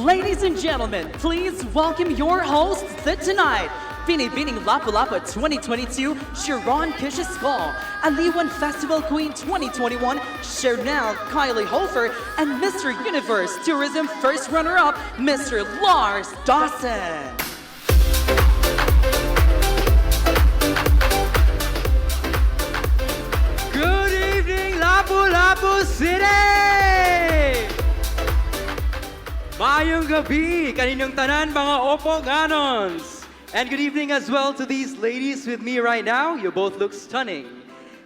Ladies and gentlemen, please welcome your hosts for tonight. Binibining Lapu-Lapu 2022, Sharon Kishes Ball, Aliwan Festival Queen 2021, Chanel Kylie Hofer, and Mr. Universe Tourism First Runner-Up, Mr. Lars Dawson. Good evening, Lapu-Lapu City! Mayong gabi, kaninyong tanan mga opo-ganons! And good evening as well to these ladies with me right now. You both look stunning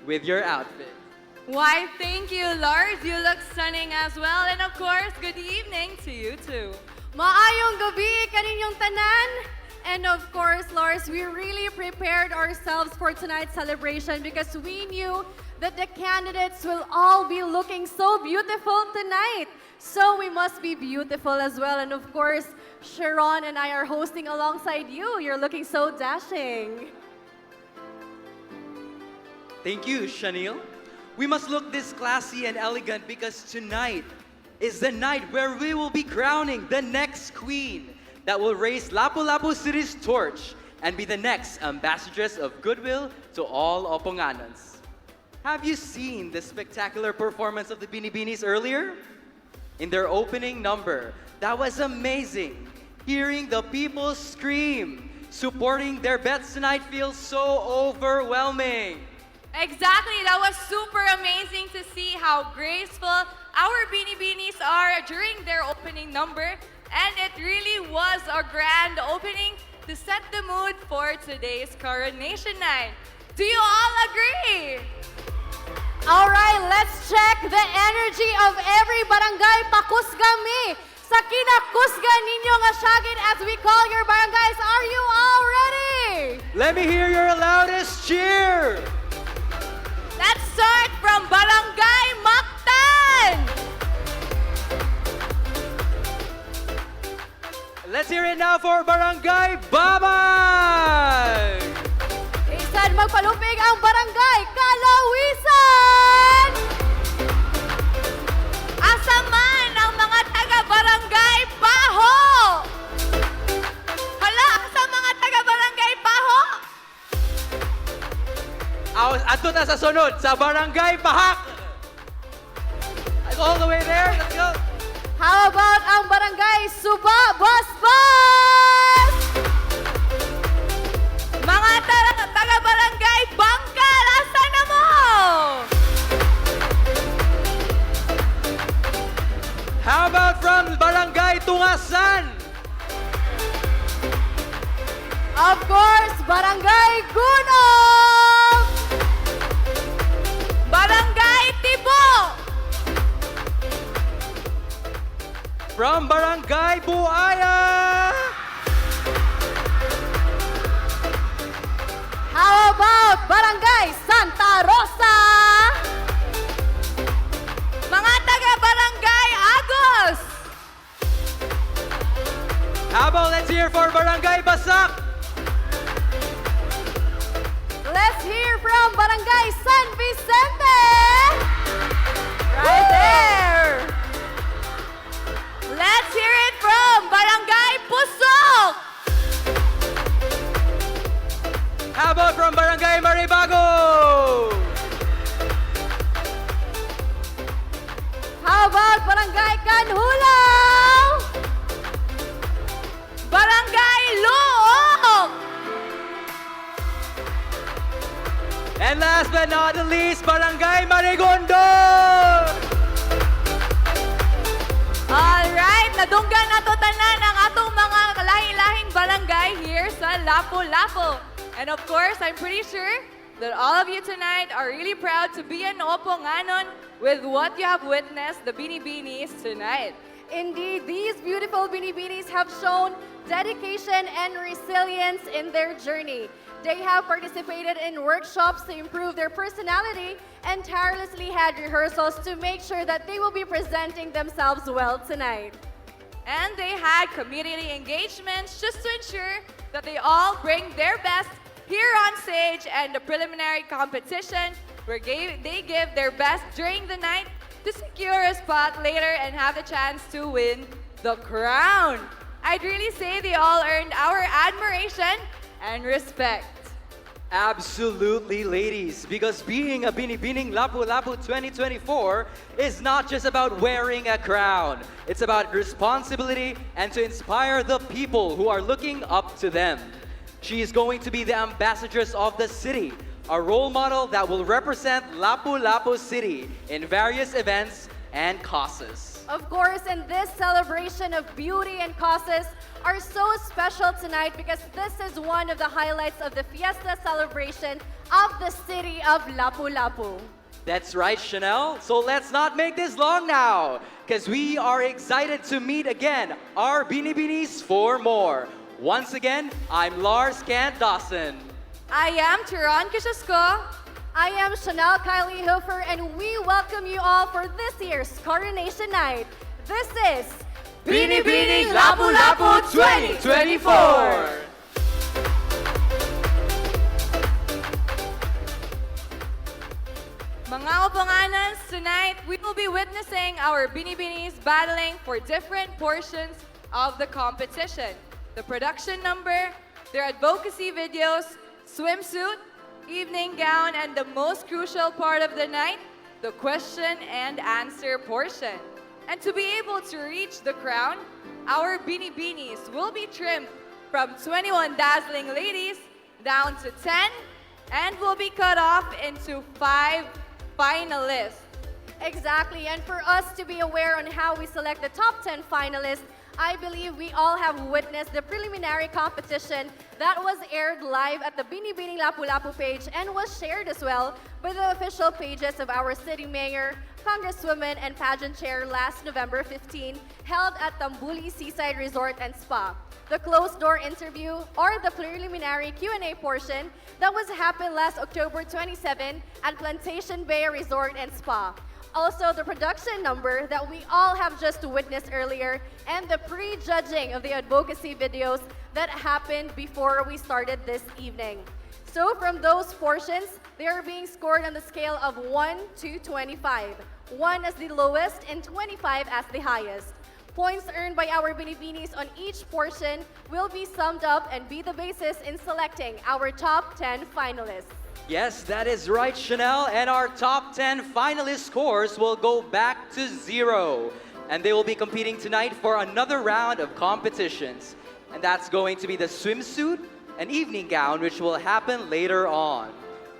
with your outfit. Why, thank you, Lars. You look stunning as well. And of course, good evening to you too. Maayong gabi kaninyong tanan. And of course, Lars, we really prepared ourselves for tonight's celebration because we knew that the candidates will all be looking so beautiful tonight. So we must be beautiful as well. And of course, Sharon and I are hosting alongside you. You're looking so dashing. Thank you, Chanel. We must look this classy and elegant because tonight is the night where we will be crowning the next queen that will raise Lapu-Lapu City's torch and be the next ambassadress of goodwill to all Oponganons. Have you seen the spectacular performance of the Binibinis earlier? In their opening number, that was amazing. Hearing the people scream, supporting their bets tonight feels so overwhelming. Exactly, that was super amazing to see how graceful our Binibinis are during their opening number. And it really was a grand opening to set the mood for today's coronation night. Do you all agree? All right, let's check the energy of every barangay pakusgami. Sa kinakusga ninyo nga syagin as we call your barangays. Are you all ready? Let me hear your loudest cheer. Let's start from Barangay Mactan. Let's hear it now for Barangay Babay. Isan magpalupig ang barangay Kalawisan. Asaman ang mga taga-barangay Paho. Hala, asa mga taga-barangay Paho? Ato na sa sunod, sa Barangay Pahak. All the way there, let's go. How about ang barangay Suba Basbas? Mga taga-barangay Bangkal, asa na mo? How about from Barangay Tungasan? Of course, barangay Gunom. Barangay Tibo. From Barangay Buaya. How about barangay Santa Rosa? Mga taga-barangay Agos. How about let's hear for Barangay Basak? Let's hear from barangay San Vicente. Right there. Let's hear it from Barangay Pusok. How about from Barangay Maribago? How about barangay Kanhulaw? Barangay Luok. And last but not the least, Barangay Marigondo! Alright, nadunggan na to tanan ang atong mga lahi-lahing barangay here sa Lapu-Lapu. And of course, I'm pretty sure that all of you tonight are really proud to be an Oponganon with what you have witnessed the Binibinis tonight. Indeed, these beautiful Binibinis have shown dedication and resilience in their journey. They have participated in workshops to improve their personality and tirelessly had rehearsals to make sure that they will be presenting themselves well tonight. And they had community engagements just to ensure that they all bring their best here on stage and the preliminary competition where they give their best during the night to secure a spot later and have the chance to win the crown. I'd really say they all earned our admiration and respect. Absolutely, ladies, because being a Binibining Lapu-Lapu 2024 is not just about wearing a crown. It's about responsibility and to inspire the people who are looking up to them. She is going to be the ambassadress of the city, a role model that will represent Lapu-Lapu City in various events and causes. Of course, and this celebration of beauty and causes are so special tonight because this is one of the highlights of the Fiesta celebration of the city of Lapu-Lapu. That's right, Chanel. So let's not make this long now, because we are excited to meet again our Binibinis for more. Once again, I'm Lars Kent Dawson. I am Sharon Kishes. I am Chanel Kylie Hofer, and we welcome you all for this year's Coronation Night. This is Binibining Lapu-Lapu 2024! Mga kapanganans, tonight we will be witnessing our Binibinis battling for different portions of the competition. The production number, their advocacy videos, swimsuit, evening gown, and the most crucial part of the night, the question and answer portion. And to be able to reach the crown, our Binibinis will be trimmed from 21 dazzling ladies down to 10 and will be cut off into 5 finalists. Exactly, and for us to be aware on how we select the top 10 finalists, I believe we all have witnessed the preliminary competition that was aired live at the Binibining Lapu-Lapu page and was shared as well by the official pages of our city mayor, congresswoman, and pageant chair last November 15, held at Tambuli Seaside Resort and Spa. The closed-door interview or the preliminary Q&A portion that was happened last October 27 at Plantation Bay Resort and Spa. Also, the production number that we all have just witnessed earlier, and the pre-judging of the advocacy videos that happened before we started this evening. So from those portions, they are being scored on the scale of 1 to 25. 1 as the lowest and 25 as the highest. Points earned by our Binibinis on each portion will be summed up and be the basis in selecting our top 10 finalists. Yes, that is right, Chanel. And our top 10 finalist scores will go back to 0. And they will be competing tonight for another round of competitions. And that's going to be the swimsuit and evening gown, which will happen later on.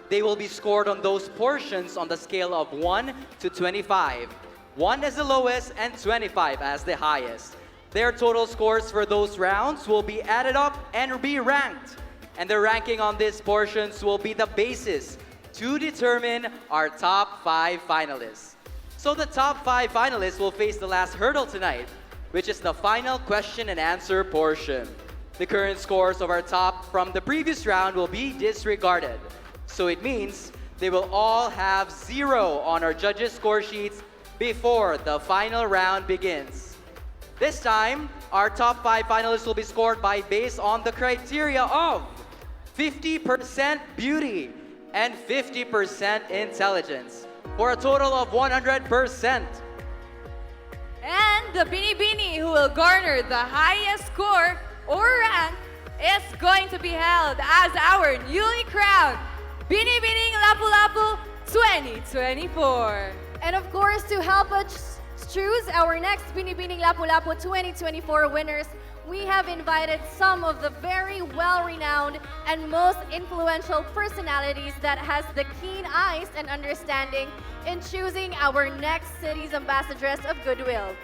They will be scored on those portions on the scale of 1 to 25. 1 as the lowest and 25 as the highest. Their total scores for those rounds will be added up and be ranked. And the ranking on these portions will be the basis to determine our top 5 finalists. So the top 5 finalists will face the last hurdle tonight, which is the final question and answer portion. The current scores of our top from the previous round will be disregarded. So it means they will all have 0 on our judges' score sheets before the final round begins. This time, our top 5 finalists will be scored based on the criteria of 50% beauty and 50% intelligence for a total of 100%. And the Binibini who will garner the highest score or rank is going to be held as our newly crowned Binibining Lapu-Lapu 2024. And of course, to help us choose our next Binibining Lapu-Lapu 2024 winners, we have invited some of the very well-renowned and most influential personalities that has the keen eyes and understanding in choosing our next city's ambassadress of goodwill.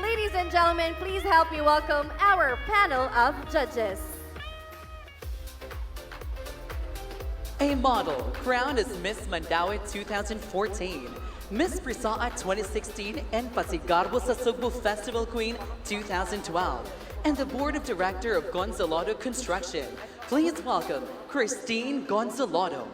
Ladies and gentlemen, please help me welcome our panel of judges. A model crowned as Miss Mandaue 2014, Miss Prisaa 2016, and Pasigarbo sa Sugbo Festival Queen 2012, and the Board of Director of Gonzalado Construction. Please welcome Christine Gonzalado.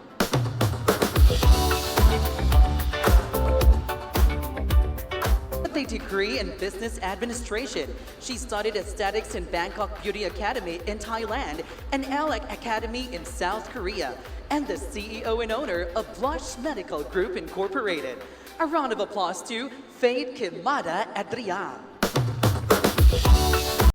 With a degree in Business Administration, she studied aesthetics in Bangkok Beauty Academy in Thailand and ALEC Academy in South Korea, and the CEO and owner of Blush Medical Group Incorporated. A round of applause to Faith Kimada Adrian.